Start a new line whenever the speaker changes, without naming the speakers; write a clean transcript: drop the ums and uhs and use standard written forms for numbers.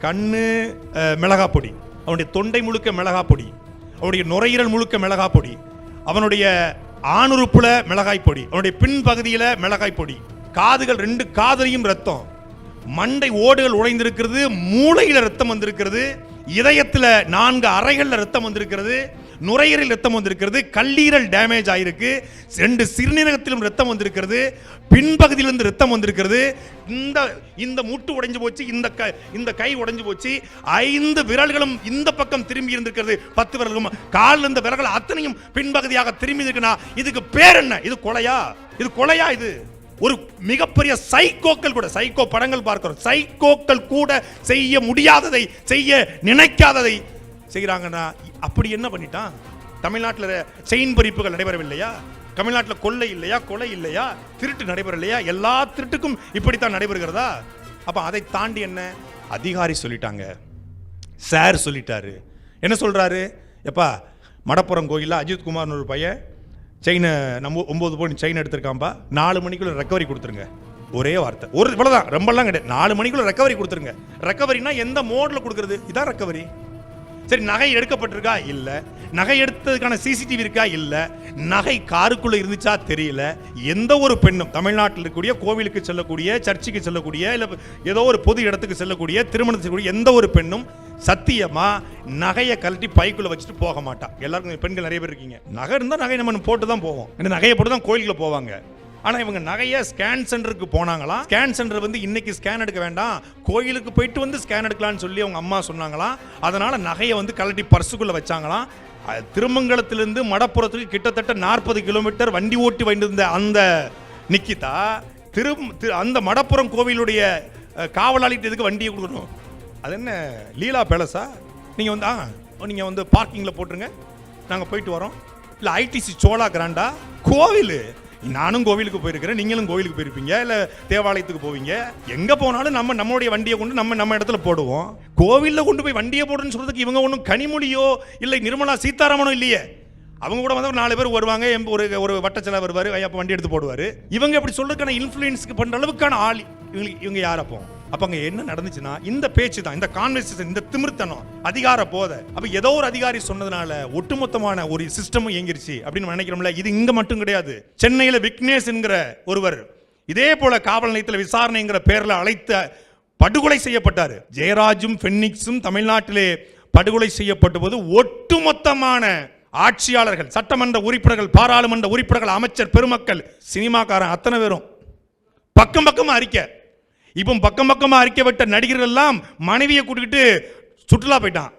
கண்ணு மிளகா பொடி, அவனுடைய தொண்டை முழுக்க மிளகா பொடி, அவனுடைய நுரையீரல் முழுக்க மிளகா பொடி, அவனுடைய ஆணுறுப்புல மிளகாய் பொடி, அவனுடைய பின்பகுதியில மிளகாய் பொடி, காதுகள் 2 காதலையும் ரத்தம், மண்டை ஓடுகள் உடைந்திருக்கிறது, மூளையில ரத்தம் வந்திருக்கிறது, இதயத்துல 4 அறைகள்ல ரத்தம் வந்திருக்கிறது, நுரையீரல் ரத்தம் வந்திருக்கிறது, கல்லீரல் டேமேஜ் ஆயிருக்கு, 2 சிறுநீரகத்திலும் ரத்தம் வந்திருக்கிறது, பின்பகுதியிலிருந்து ரத்தம் வந்திருக்கிறது, இந்த முட்டு உடைஞ்சு போச்சு, இந்த கை உடைஞ்சு போச்சு, 5 விரல்களும் இந்த பக்கம் திரும்பி இருந்திருக்கிறது, 10 விரல்களும் கால் இந்த விரல்கள் அத்தனையும் பின்பகுதியாக திரும்பி இருக்குன்னா இதுக்கு பேர் என்ன? இது கொலையா? இது கொலையா? இது ஒரு மிகப்பெரிய சைக்கோக்கள் கூட, சைக்கோ படங்கள் பார்க்கிறோம், சைக்கோக்கள் கூட செய்ய முடியாததை, செய்ய நினைக்காததை செய்கிறாங்கன்னா அப்படி என்ன பண்ணிட்டான்? தமிழ்நாட்டில் செயின் பறிப்புகள் நடைபெறவில்லையா? தமிழ்நாட்டில் கொள்ளை இல்லையா? கொலை இல்லையா? திருட்டு நடைபெறலையா? எல்லா திருட்டுக்கும் இப்படித்தான் நடைபெறுகிறதா? அப்ப அதை தாண்டி என்ன? அதிகாரி சொல்லிட்டாங்க, சார் சொல்லிட்டாரு. என்ன சொல்றாரு? எப்பா மடப்புறம் கோயிலில் அஜித் குமார்னு ஒரு பையன் செயினை நம்ம 9 பவுன் செயின் எடுத்திருக்காம்பா, 4 மணிக்குள்ள ரெக்கவரி கொடுத்துருங்க. ஒரே வார்த்தை, ஒரு இவ்வளவுதான், ரொம்பலாம் கிடையாது. 4 மணிக்குள்ள ரெக்கவரி கொடுத்துருங்க. ரெக்கவரினா எந்த மோட்ல கொடுக்கறது? இதான் ரெக்கவரி. சரி, நகை எடுக்கப்பட்டிருக்கா? இல்ல. நகை எடுத்ததுக்கான சிசிடிவி இருக்கா? இல்ல. நகை காருக்குள்ள இருந்துச்சா? தெரியல. எந்த ஒரு பெண்ணும் தமிழ்நாட்டில் இருக்கக்கூடிய கோவிலுக்கு செல்லக்கூடிய, சர்ச்சுக்கு செல்லக்கூடிய, இல்ல ஏதோ ஒரு பொது இடத்துக்கு செல்லக்கூடிய, திருமணத்துக்கு செல்லக்கூடிய எந்த ஒரு பெண்ணும் சத்தியமா நகையை கழட்டி பைக்குள்ள வச்சுட்டு போக மாட்டா. எல்லாருக்கும் பெண்கள் நிறைய பேர் இருக்கீங்க. நகை இருந்தா நகை நம்ம போட்டு தான் போவோம், நகையை போட்டு தான் கோயிலுக்குள்ள போவாங்க. ஆனா இவங்க நகைய ஸ்கேன் சென்டருக்கு போனாங்களாம். ஸ்கேன் சென்டர் இன்னைக்கு ஸ்கேன் எடுக்க வேண்டாம், கோயிலுக்கு போயிட்டு ஸ்கேன் எடுக்கலாம்னு சொல்லி அவங்க அம்மா சொன்னாங்களாம். அதனால நகையை கழட்டி பர்சுக்குள்ள வச்சாங்களாம். திருமங்கலத்திலிருந்து மடப்புறத்துக்கு கிட்டத்தட்ட 40 கிலோமீட்டர் வண்டி ஓட்டி வைத்திருந்த அந்த நிக்கிதா அந்த மடப்புறம் கோவிலுடைய காவலாளிட்டு எதுக்கு வண்டியை கொடுக்கணும்? அது என்ன லீலா பேலஸா? நீங்க பார்க்கிங்ல போட்டுருங்க, நாங்க போயிட்டு வரோம். இல்ல ஐடிசி சோழா கிராண்டா? கோவில், நானும் கோவிலுக்கு போயிருக்கிறேன், நீங்களும் கோவிலுக்கு போயிருப்பீங்க, இல்ல தேவாலயத்துக்கு போவீங்க. எங்க போனாலும் நம்மளுடைய வண்டியை கொண்டு நம்ம இடத்துல போடுவோம். கோவில்ல கொண்டு போய் வண்டியை போடுன்னு சொல்றதுக்கு இவங்க ஒன்றும் கனிமொழியோ இல்லை நிர்மலா சீதாராமனோ இல்லையே. அவங்க கூட 4 பேர் வருவாங்க, ஒரு வட்டச்செலவு வருவாரு, அப்ப வண்டி எடுத்து போடுவாரு. இவங்க எப்படி சொல்றதுக்கான இன்ஃப்ளூயன்ஸ் பண்ற அளவுக்கான ஆள் இவங்க யார்? அப்ப அங்க என்ன நடந்துச்சுன்னா இந்த பேச்சு தான், இந்த கான்வர்சேஷன், இந்த திமிர்த்தனம், அதிகார போதை. அப்ப ஏதோ ஒரு அதிகாரி சொன்னதுனால ஒட்டுமொத்தமான ஒரு சிஸ்டமும் இயங்கிருச்சு அப்படின்னு நினைக்கிறோம்ல. இது இங்க மட்டும் கிடையாது. சென்னையில விக்னேஷ் என்கிற ஒருவர் இதே போல காவல் நிலையத்தில் விசாரணைங்கிற பேர்ல அழைத்த படுகொலை செய்யப்பட்டாரு. ஜெயராஜும் பென்னிக்ஸும் தமிழ்நாட்டிலே படுகொலை செய்யப்பட்ட போது ஒட்டுமொத்தமான ஆட்சியாளர்கள், சட்டமன்ற உறுப்பினர்கள், பாராளுமன்ற உறுப்பினர்கள், அமைச்சர் பெருமக்கள், சினிமாக்காரன் அத்தனை பேரும் பக்கம் பக்கமா அறிக்கை. இப்போ பக்கம் பக்கமா அறிக்கை விட்ட நடிகர்கள் எல்லாம் மனைவியை கூட்டிக்கிட்டு சுற்றுலா போயிட்டான்.